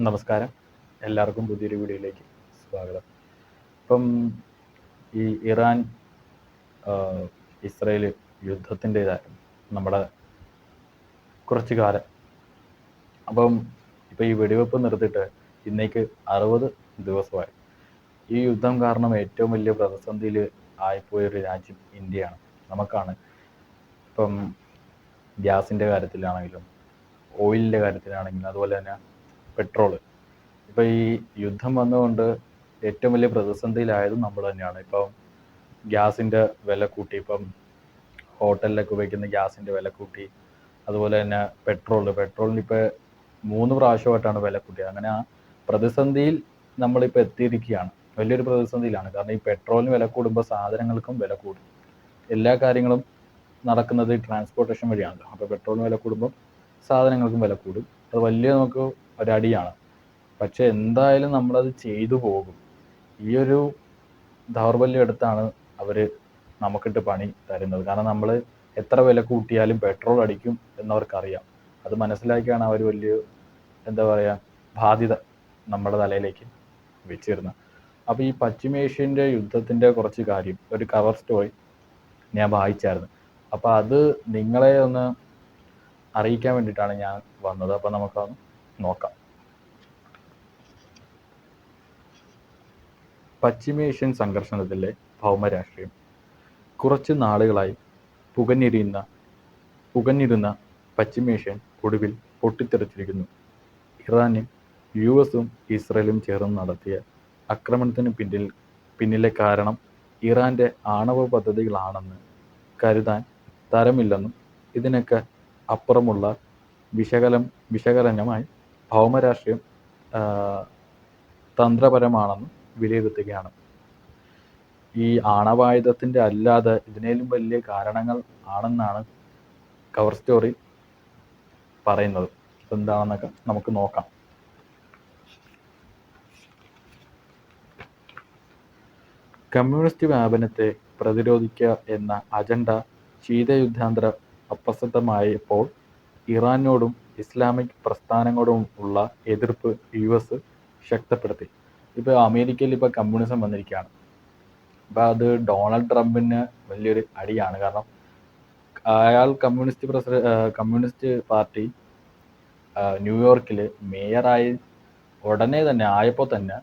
നമസ്കാരം. എല്ലാവർക്കും പുതിയൊരു വീഡിയോയിലേക്ക് സ്വാഗതം. ഇപ്പം ഈ ഇറാൻ ഇസ്രായേൽ യുദ്ധത്തിൻ്റെതായിരുന്നു നമ്മുടെ കുറച്ച് കാലം. അപ്പം ഇപ്പം ഈ വെടിവെപ്പ് നിർത്തിയിട്ട് ഇന്നേക്ക് 60 ദിവസമായി. ഈ യുദ്ധം കാരണം ഏറ്റവും വലിയ പ്രതിസന്ധിയിൽ ആയിപ്പോയൊരു രാജ്യം ഇന്ത്യയാണ്. നമുക്കാണ്. ഇപ്പം ഗ്യാസിൻ്റെ കാര്യത്തിലാണെങ്കിലും ഓയിലിൻ്റെ കാര്യത്തിലാണെങ്കിലും അതുപോലെ തന്നെ പെട്രോള്. ഇപ്പം ഈ യുദ്ധം വന്നുകൊണ്ട് ഏറ്റവും വലിയ പ്രതിസന്ധിയിലായതും നമ്മൾ തന്നെയാണ്. ഇപ്പം ഗ്യാസിൻ്റെ വില കൂട്ടി. ഇപ്പം ഹോട്ടലിലൊക്കെ ഉപയോഗിക്കുന്ന ഗ്യാസിൻ്റെ വില കൂട്ടി. അതുപോലെ തന്നെ പെട്രോളിന് ഇപ്പോൾ 3 പ്രാവശ്യമായിട്ടാണ് വില കൂട്ടിയത്. അങ്ങനെ ആ പ്രതിസന്ധിയിൽ നമ്മളിപ്പോൾ എത്തിയിരിക്കുകയാണ്. വലിയൊരു പ്രതിസന്ധിയിലാണ്. കാരണം ഈ പെട്രോളിന് വില കൂടുമ്പോൾ സാധനങ്ങൾക്കും വില കൂടും. എല്ലാ കാര്യങ്ങളും നടക്കുന്നത് ട്രാൻസ്പോർട്ടേഷൻ വഴിയാണല്ലോ. അപ്പോൾ പെട്രോളിന് വില കൂടുമ്പോൾ സാധനങ്ങൾക്കും വില കൂടും. അത് വലിയ നമുക്ക് ഒരടിയാണ്. പക്ഷെ എന്തായാലും നമ്മളത് ചെയ്തു പോകും. ഈ ഒരു ദൗർബല്യം എടുത്താണ് അവർ നമുക്കിട്ട് പണി തരുന്നത്. കാരണം നമ്മൾ എത്ര വില കൂട്ടിയാലും പെട്രോൾ അടിക്കും എന്നവർക്കറിയാം. അത് മനസ്സിലാക്കിയാണ് അവർ വലിയ ബാധ്യത നമ്മുടെ തലയിലേക്ക് വെച്ചിരുന്നത്. അപ്പോൾ ഈ പശ്ചിമേഷ്യൻ്റെ യുദ്ധത്തിൻ്റെ കുറച്ച് കാര്യം ഒരു കവർ സ്റ്റോറി ഞാൻ വായിച്ചായിരുന്നു. അപ്പോൾ അത് നിങ്ങളെ ഒന്ന് അറിയിക്കാൻ വേണ്ടിയിട്ടാണ് ഞാൻ വന്നത്. അപ്പോൾ നമുക്കതൊന്ന് നോക്കാം. പശ്ചിമേഷ്യൻ സംഘർഷണത്തിലെ ഭൗമരാഷ്ട്രീയം. കുറച്ച് നാളുകളായി പുകഞ്ഞിരുന്ന പശ്ചിമേഷ്യൻ ഒടുവിൽ പൊട്ടിത്തെറിച്ചിരിക്കുന്നു. ഇറാനും US-ഉം ഇസ്രയേലും ചേർന്ന് നടത്തിയ ആക്രമണത്തിന് പിന്നിലെ കാരണം ഇറാൻ്റെ ആണവ പദ്ധതികളാണെന്ന് കരുതാൻ തരമില്ലെന്നും ഇതിനൊക്കെ അപ്പുറമുള്ള വിശകലനമായി ഭൗമരാഷ്ട്രീയം തന്ത്രപരമാണെന്നും വിലയിരുത്തുകയാണ്. ഈ ആണവായുധത്തിൻ്റെ അല്ലാതെ ഇതിനേലും വലിയ കാരണങ്ങൾ ആണെന്നാണ് കവർ സ്റ്റോറി പറയുന്നത്. എന്താണെന്നൊക്കെ നമുക്ക് നോക്കാം. കമ്മ്യൂണിസ്റ്റ് വ്യാപനത്തെ പ്രതിരോധിക്കുക എന്ന അജണ്ട ശീതയുദ്ധാന്തര അപ്രസക്തമായപ്പോൾ ഇറാനോടും ഇസ്ലാമിക് പ്രസ്ഥാനങ്ങളോടും ഉള്ള എതിർപ്പ് US ശക്തപ്പെടുത്തി. ഇപ്പോൾ അമേരിക്കയിൽ ഇപ്പോൾ കമ്മ്യൂണിസം വന്നിരിക്കുകയാണ്. അപ്പോൾ അത് ഡൊണാൾഡ് ട്രംപിന് വലിയൊരു അടിയാണ്. കാരണം അയാൾ കമ്മ്യൂണിസ്റ്റ് പാർട്ടി ന്യൂയോർക്കിൽ മേയറായി ഉടനെ തന്നെ ആയപ്പോൾ തന്നെ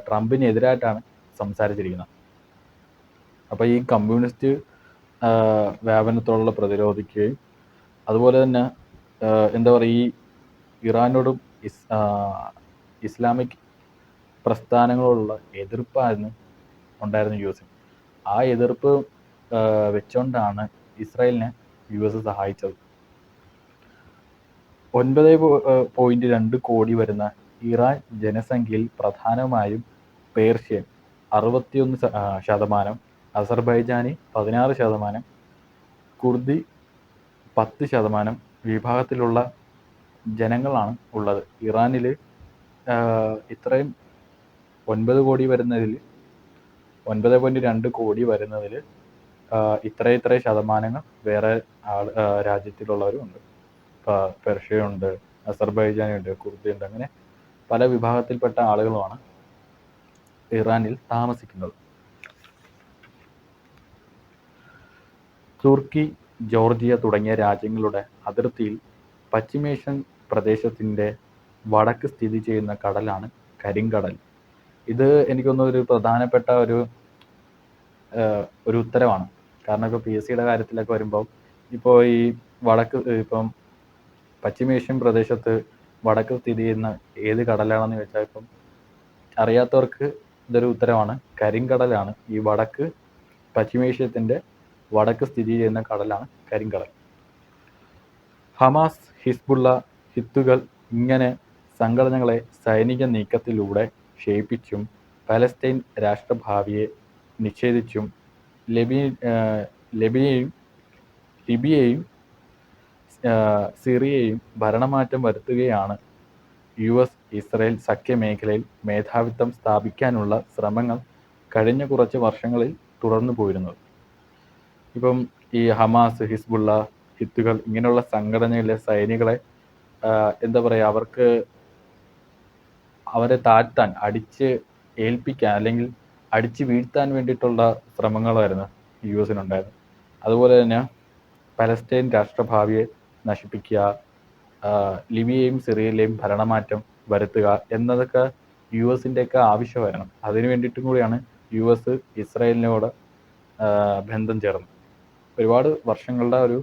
ട്രംപിനെതിരായിട്ടാണ് സംസാരിച്ചിരിക്കുന്നത്. അപ്പോൾ ഈ കമ്മ്യൂണിസ്റ്റ് വ്യാപനത്തോടുള്ള പ്രതിരോധിക്കുകയും അതുപോലെ തന്നെ ഈ ഇറാനോടും ഇസ്ലാമിക് പ്രസ്ഥാനങ്ങളോടുള്ള എതിർപ്പായിരുന്നു ഉണ്ടായിരുന്ന US. ആ എതിർപ്പ് വെച്ചുകൊണ്ടാണ് ഇസ്രായേലിനെ US സഹായിച്ചത്. 9.2 കോടി വരുന്ന ഇറാൻ ജനസംഖ്യയിൽ പ്രധാനമായും പേർഷ്യൻ 61%, അസർബൈജാനി 16%, കുർദി 10% വിഭാഗത്തിലുള്ള ജനങ്ങളാണ് ഉള്ളത്. ഇറാനിൽ ഇത്രയും 9 കോടി വരുന്നതിൽ 9.2 കോടി വരുന്നതിൽ ഇത്ര ശതമാനങ്ങൾ വേറെ രാജ്യത്തിലുള്ളവരുമുണ്ട്. പെർഷ്യയുണ്ട്, അസർബൈജാനുണ്ട്, കുർദിയുണ്ട്. അങ്ങനെ പല വിഭാഗത്തിൽപ്പെട്ട ആളുകളുമാണ് ഇറാനിൽ താമസിക്കുന്നത്. തുർക്കി, ജോർജിയ തുടങ്ങിയ രാജ്യങ്ങളുടെ അതിർത്തിയിൽ പശ്ചിമേഷ്യൻ പ്രദേശത്തിൻ്റെ വടക്ക് സ്ഥിതി ചെയ്യുന്ന കടലാണ് കരിങ്കടൽ. ഇത് എനിക്കൊന്നും ഒരു പ്രധാനപ്പെട്ട ഒരു ഉത്തരവാണ്. കാരണം ഇപ്പോൾ PSCയുടെ കാര്യത്തിലൊക്കെ വരുമ്പോൾ ഇപ്പോൾ ഈ ഇപ്പം പശ്ചിമേഷ്യൻ പ്രദേശത്ത് വടക്ക് സ്ഥിതി ചെയ്യുന്ന ഏത് കടലാണെന്ന് ചോദിച്ചാൽ ഇപ്പം അറിയാത്തവർക്ക് ഇതൊരു ഉത്തരവാണ്. കരിങ്കടലാണ് ഈ പശ്ചിമേഷ്യത്തിൻ്റെ വടക്ക് സ്ഥിതി ചെയ്യുന്ന കടലാണ് കരിങ്കടൽ. ഹമാസ്, ഹിസ്ബുള്ള, ഹിത്തുകൾ ഇങ്ങനെ സംഘടനകളെ സൈനിക നീക്കത്തിലൂടെ ക്ഷയിപ്പിച്ചും പലസ്തീൻ രാഷ്ട്രഭാവിയെ നിഷേധിച്ചും ലിബിയയും സിറിയയും ഭരണമാറ്റം വരുത്തുകയാണ് US ഇസ്രായേൽ സഖ്യമേഖലയിൽ മേധാവിത്വം സ്ഥാപിക്കാനുള്ള ശ്രമങ്ങൾ കഴിഞ്ഞ കുറച്ച് വർഷങ്ങളിൽ തുടർന്നു പോയിരുന്നത്. ഇപ്പം ഈ ഹമാസ്, ഹിസ്ബുള്ള, ഹിത്തുകൾ ഇങ്ങനെയുള്ള സംഘടനയിലെ സൈനികളെ അവർക്ക് അവരെ താഴ്ത്താൻ, അടിച്ച് ഏൽപ്പിക്കാൻ അല്ലെങ്കിൽ അടിച്ച് വീഴ്ത്താൻ വേണ്ടിയിട്ടുള്ള ശ്രമങ്ങളായിരുന്നു യു എസിനുണ്ടായിരുന്നത്. അതുപോലെ തന്നെ പലസ്തീൻ രാഷ്ട്രഭാവിയെ നശിപ്പിക്കുക, ലിബിയയും സിറിയയിലെയും ഭരണമാറ്റം വരുത്തുക എന്നതൊക്കെ യു എസിൻ്റെയൊക്കെ ആവശ്യമായിരുന്നു. അതിനു വേണ്ടിയിട്ടും കൂടിയാണ് യു എസ് ഇസ്രായേലിനോട് ബന്ധം ചേർന്നത്. ഒരുപാട് വർഷങ്ങളുടെ ഒരു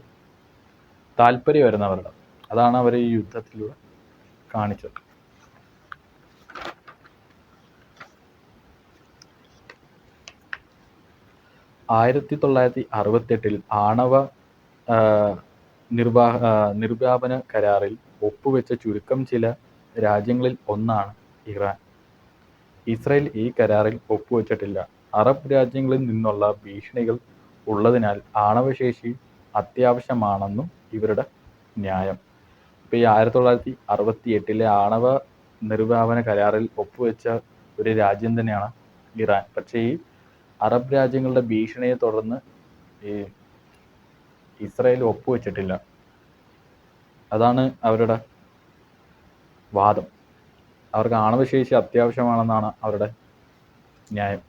താല്പര്യമായിരുന്നു അവരുടെ. അതാണ് അവർ ഈ യുദ്ധത്തിലൂടെ കാണിച്ചത്. ആയിരത്തി 1968 ആണവ നിർവ്യാപന കരാറിൽ ഒപ്പുവെച്ച ചുരുക്കം ചില രാജ്യങ്ങളിൽ ഒന്നാണ് ഇറാൻ. ഇസ്രായേൽ ഈ കരാറിൽ ഒപ്പുവെച്ചിട്ടില്ല. അറബ് രാജ്യങ്ങളിൽ നിന്നുള്ള ഭീഷണികൾ ഉള്ളതിനാൽ ആണവശേഷി അത്യാവശ്യമാണെന്നും ഇവരുടെ ന്യായം. ഇപ്പോൾ ഈ 1968 ആണവ നിർവ്യാപന കരാറിൽ ഒപ്പുവെച്ച ഒരു രാജ്യം തന്നെയാണ് ഇറാൻ. പക്ഷേ ഈ അറബ് രാജ്യങ്ങളുടെ ഭീഷണിയെ തുടർന്ന് ഈ ഇസ്രായേൽ ഒപ്പുവെച്ചിട്ടില്ല. അതാണ് അവരുടെ വാദം. അവർക്ക് ആണവശേഷി അത്യാവശ്യമാണെന്നാണ് അവരുടെ ന്യായം.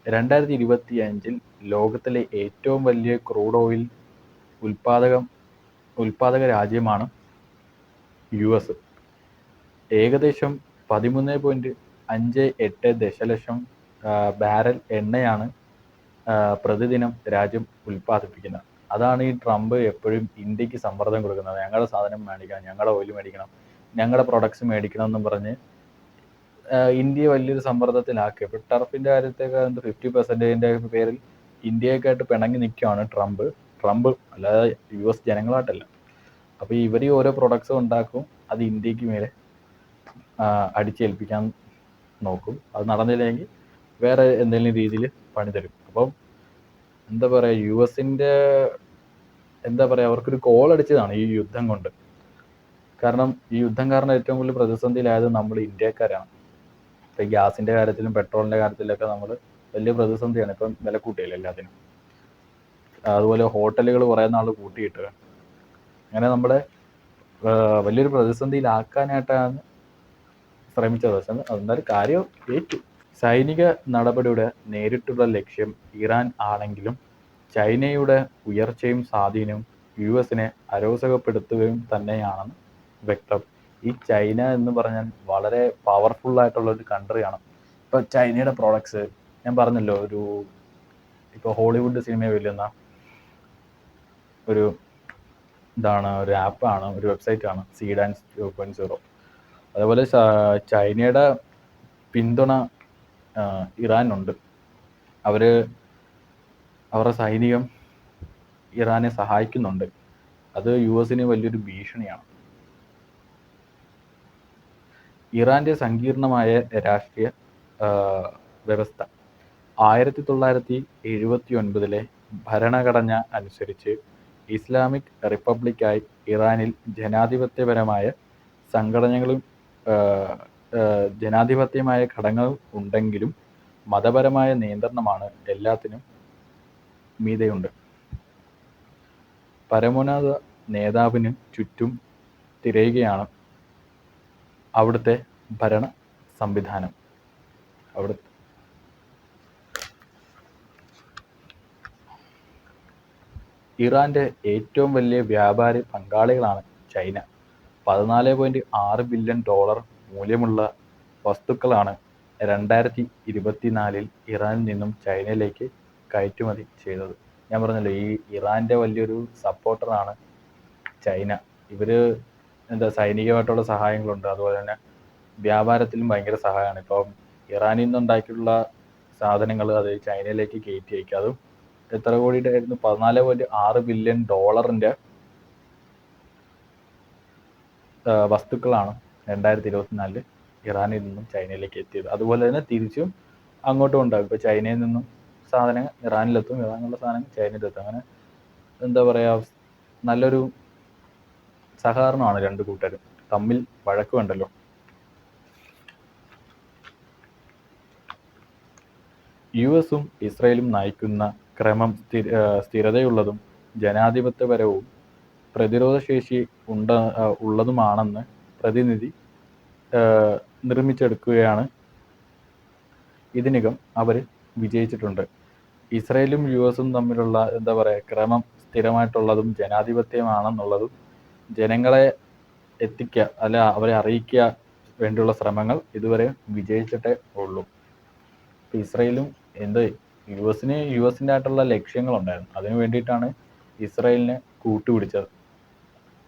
2025 ലോകത്തിലെ ഏറ്റവും വലിയ ക്രൂഡ് ഓയിൽ ഉൽപാദക രാജ്യമാണ് യു എസ്. ഏകദേശം 13.58 ദശലക്ഷം ബാരൽ എണ്ണയാണ് പ്രതിദിനം രാജ്യം ഉൽപ്പാദിപ്പിക്കുന്നത്. അതാണ് ഈ ട്രംപ് എപ്പോഴും ഇന്ത്യക്ക് സമ്മർദ്ദം കൊടുക്കുന്നത്. ഞങ്ങളുടെ സാധനം മേടിക്കണം, ഞങ്ങളുടെ ഓയിൽ മേടിക്കണം, ഞങ്ങളുടെ പ്രൊഡക്ട്സ് മേടിക്കണം എന്നും പറഞ്ഞ് ഇന്ത്യയെ വലിയൊരു സമ്മർദ്ദത്തിലാക്കി. ഇപ്പോൾ ടർഫിൻ്റെ കാര്യത്തൊക്കെ 50% പേരിൽ ഇന്ത്യയൊക്കെയായിട്ട് പിണങ്ങി നിൽക്കുകയാണ് ട്രംപ് അല്ലാതെ യു എസ് ജനങ്ങളായിട്ടല്ല. അപ്പോൾ ഇവർ ഓരോ പ്രൊഡക്ട്സും ഉണ്ടാക്കും, അത് ഇന്ത്യക്ക് മേലെ അടിച്ചേൽപ്പിക്കാൻ നോക്കും. അത് നടന്നില്ലെങ്കിൽ വേറെ എന്തെങ്കിലും രീതിയിൽ പണി തരും. അപ്പം എന്താ പറയുക, യു എസിൻ്റെ അവർക്കൊരു കോൾ അടിച്ചതാണ് ഈ യുദ്ധം കൊണ്ട്. കാരണം ഈ യുദ്ധം കാരണം ഏറ്റവും കൂടുതൽ പ്രതിസന്ധിയിലായത് നമ്മൾ ഇന്ത്യക്കാരാണ്. ഇപ്പം ഗ്യാസിൻ്റെ കാര്യത്തിലും പെട്രോളിൻ്റെ കാര്യത്തിലൊക്കെ നമ്മൾ വലിയ പ്രതിസന്ധിയാണ്. ഇപ്പം വില കൂട്ടിയില്ല എല്ലാത്തിനും. അതുപോലെ ഹോട്ടലുകൾ കുറേ നാൾ കൂട്ടിയിട്ട് അങ്ങനെ നമ്മളെ വലിയൊരു പ്രതിസന്ധിയിലാക്കാനായിട്ടാണ് ശ്രമിച്ചത്. പക്ഷെ അതെന്തായാലും കാര്യം ഏറ്റു. സൈനിക നടപടിയുടെ നേരിട്ടുള്ള ലക്ഷ്യം ഇറാൻ ആണെങ്കിലും ചൈനയുടെ ഉയർച്ചയും സ്വാധീനവും യു എസിനെ അരോചകപ്പെടുത്തുകയും തന്നെയാണെന്ന് വ്യക്തം. ഈ ചൈന എന്ന് പറഞ്ഞാൽ വളരെ പവർഫുള്ളായിട്ടുള്ളൊരു കൺട്രിയാണ്. ഇപ്പോൾ ചൈനയുടെ പ്രോഡക്ട്സ് ഞാൻ പറഞ്ഞല്ലോ, ഇപ്പോൾ ഹോളിവുഡ് സിനിമയെ വെല്ലുന്ന ഒരു ഒരു ആപ്പാണ്, ഒരു വെബ്സൈറ്റാണ് സീഡാൻസ് 2.0. അതേപോലെ ചൈനയുടെ പിന്തുണ ഇറാനുണ്ട്. അവരുടെ സൈനികം ഇറാനെ സഹായിക്കുന്നുണ്ട്. അത് യു എസിന് വലിയൊരു ഭീഷണിയാണ്. ഇറാൻ്റെ സങ്കീർണമായ രാഷ്ട്രീയ വ്യവസ്ഥ 1979 ഭരണഘടന അനുസരിച്ച് ഇസ്ലാമിക് റിപ്പബ്ലിക്കായി ഇറാനിൽ ജനാധിപത്യപരമായ ഘടകങ്ങൾ ഉണ്ടെങ്കിലും മതപരമായ നിയന്ത്രണമാണ് എല്ലാത്തിനും മീതെയുണ്ട്. പരമോന്നത നേതാവിന് ചുറ്റും തിരയുകയാണ് അവിടുത്തെ ഭരണ സംവിധാനം. ഇറാൻ്റെ ഏറ്റവും വലിയ വ്യാപാര പങ്കാളികളാണ് ചൈന. $14.6 ബില്യൺ മൂല്യമുള്ള വസ്തുക്കളാണ് 2024 ഇറാനിൽ നിന്നും ചൈനയിലേക്ക് കയറ്റുമതി ചെയ്തത്. ഞാൻ പറഞ്ഞല്ലോ, ഈ ഇറാൻ്റെ വലിയൊരു സപ്പോർട്ടറാണ് ചൈന. ഇവർ സൈനികമായിട്ടുള്ള സഹായങ്ങളുണ്ട്, അതുപോലെ തന്നെ വ്യാപാരത്തിലും ഭയങ്കര സഹായമാണ്. ഇപ്പം ഇറാനിൽ നിന്നുണ്ടാക്കിയിട്ടുള്ള സാധനങ്ങൾ അത് ചൈനയിലേക്ക് കയറ്റി അയക്കുക. അതും എത്ര കോടിയുടെ ആയിരുന്നു? $14.6 ബില്യൺ വസ്തുക്കളാണ് 2024 ഇറാനിൽ നിന്നും ചൈനയിലേക്ക് എത്തിയത്. അതുപോലെ തന്നെ തിരിച്ചും അങ്ങോട്ടും ഉണ്ടാകും. ഇപ്പോൾ ചൈനയിൽ നിന്നും സാധനങ്ങൾ ഇറാനിലെത്തും, ഇറാനിലുള്ള സാധനങ്ങൾ ചൈനയിലെത്തും. അങ്ങനെ നല്ലൊരു സഹകരണമാണ് രണ്ട് കൂട്ടരും. തമ്മിൽ വഴക്ക് വേണ്ടല്ലോ. യു എസും ഇസ്രായേലും നയിക്കുന്ന ക്രമം സ്ഥിരതയുള്ളതും ജനാധിപത്യപരവും പ്രതിരോധശേഷി ഉള്ളതുമാണെന്ന് പ്രതിനിധി നിർമ്മിച്ചെടുക്കുകയാണ് ഇതിനകം അവർ വിജയിച്ചിട്ടുണ്ട്. ഇസ്രയേലും യു എസും തമ്മിലുള്ള എന്താ പറയുക ക്രമം സ്ഥിരമായിട്ടുള്ളതും ജനാധിപത്യമാണെന്നുള്ളതും ജനങ്ങളെ എത്തിക്കുക അല്ല അവരെ അറിയിക്കുക വേണ്ടിയുള്ള ശ്രമങ്ങൾ ഇതുവരെ വിജയിച്ചിട്ടേ ഉള്ളൂ. ഇസ്രയേലും യു എസിൻ്റെ ആയിട്ടുള്ള ലക്ഷ്യങ്ങളുണ്ടായിരുന്നു. അതിനു വേണ്ടിയിട്ടാണ് ഇസ്രയേലിനെ കൂട്ടുപിടിച്ചത്.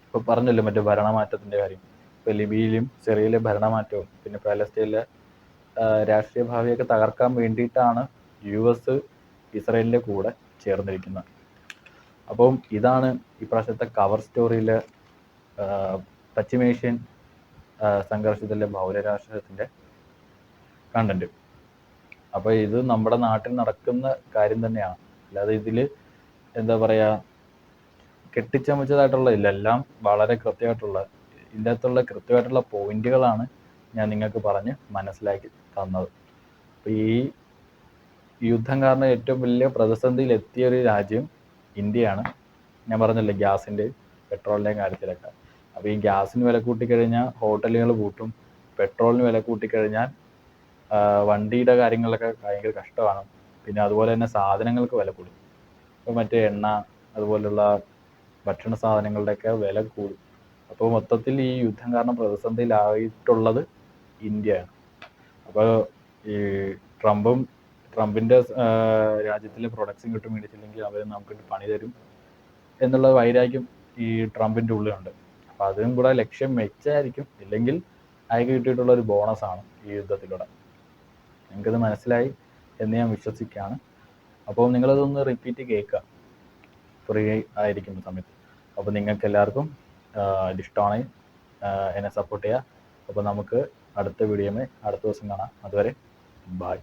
ഇപ്പോൾ പറഞ്ഞല്ലോ മറ്റേ ഭരണമാറ്റത്തിൻ്റെ കാര്യം. ഇപ്പോൾ ലിബിയയിലും സിറിയയിലെ ഭരണമാറ്റവും പിന്നെ പാലസ്തീനിലെ രാഷ്ട്രീയ ഭാവിയൊക്കെ തകർക്കാൻ വേണ്ടിയിട്ടാണ് യു എസ് ഇസ്രയേലിൻ്റെ കൂടെ ചേർന്നിരിക്കുന്നത്. അപ്പം ഇതാണ് ഇപ്രാവശ്യത്തെ കവർ സ്റ്റോറിയിലെ പശ്ചിമേഷ്യൻ സംഘർഷത്തിലെ ബഹുളരാഷ്ട്രത്തിൻ്റെ കണ്ടന്റ്. അപ്പോൾ ഇത് നമ്മുടെ നാട്ടിൽ നടക്കുന്ന കാര്യം തന്നെയാണ്. അല്ലാതെ ഇതിൽ എന്താ പറയുക കെട്ടിച്ചമച്ചതായിട്ടുള്ള ഇല്ല, എല്ലാം വളരെ ഇതിൻ്റെ അകത്തുള്ള കൃത്യമായിട്ടുള്ള പോയിന്റുകളാണ് ഞാൻ നിങ്ങൾക്ക് പറഞ്ഞ് മനസ്സിലാക്കി തന്നത്. അപ്പോൾ ഈ യുദ്ധം കാരണം ഏറ്റവും വലിയ പ്രതിസന്ധിയിൽ എത്തിയ ഒരു രാജ്യം ഇന്ത്യയാണ്. ഞാൻ പറഞ്ഞല്ലോ ഗ്യാസിൻ്റെയും പെട്രോളിൻ്റെയും കാര്യത്തിലൊക്കെ. അപ്പോൾ ഈ ഗ്യാസിന് വില കൂട്ടിക്കഴിഞ്ഞാൽ ഹോട്ടലുകൾ പൂട്ടും, പെട്രോളിന് വില കൂട്ടിക്കഴിഞ്ഞാൽ വണ്ടിയുടെ കാര്യങ്ങളൊക്കെ ഭയങ്കര കഷ്ടമാണ്. പിന്നെ അതുപോലെ തന്നെ സാധനങ്ങൾക്ക് വില കൂടും. ഇപ്പോൾ മറ്റേ എണ്ണ അതുപോലുള്ള ഭക്ഷണ സാധനങ്ങളുടെയൊക്കെ വില കൂടും. അപ്പോൾ മൊത്തത്തിൽ ഈ യുദ്ധം കാരണം പ്രതിസന്ധിയിലായിട്ടുള്ളത് ഇന്ത്യയാണ്. അപ്പോൾ ഈ ട്രംപിൻ്റെ രാജ്യത്തിലെ പ്രൊഡക്ട്സും കിട്ടും മേടിച്ചില്ലെങ്കിൽ അവർ നമുക്ക് പണി തരും എന്നുള്ള വൈരാഗ്യം ഈ ട്രംപിൻ്റെ ഉള്ളിലുണ്ട്. അപ്പോൾ അതും കൂടെ ലക്ഷ്യം വെച്ചായിരിക്കും, ഇല്ലെങ്കിൽ അയാൾക്ക് കിട്ടിയിട്ടുള്ള ഒരു ബോണസാണ് ഈ യുദ്ധത്തിലൂടെ. നിങ്ങൾക്കത് മനസ്സിലായി എന്ന് ഞാൻ വിശ്വസിക്കുകയാണ്. അപ്പോൾ നിങ്ങളതൊന്ന് റിപ്പീറ്റ് കേൾക്കുക ഫ്രീ ആയിരിക്കുന്ന സമയത്ത്. അപ്പോൾ നിങ്ങൾക്ക് എല്ലാവർക്കും ഇതിഷ്ടമാണെങ്കിൽ എന്നെ സപ്പോർട്ട് ചെയ്യുക. അപ്പോൾ നമുക്ക് അടുത്ത വീഡിയോയിൽ അടുത്ത ദിവസം കാണാം. അതുവരെ ബൈ.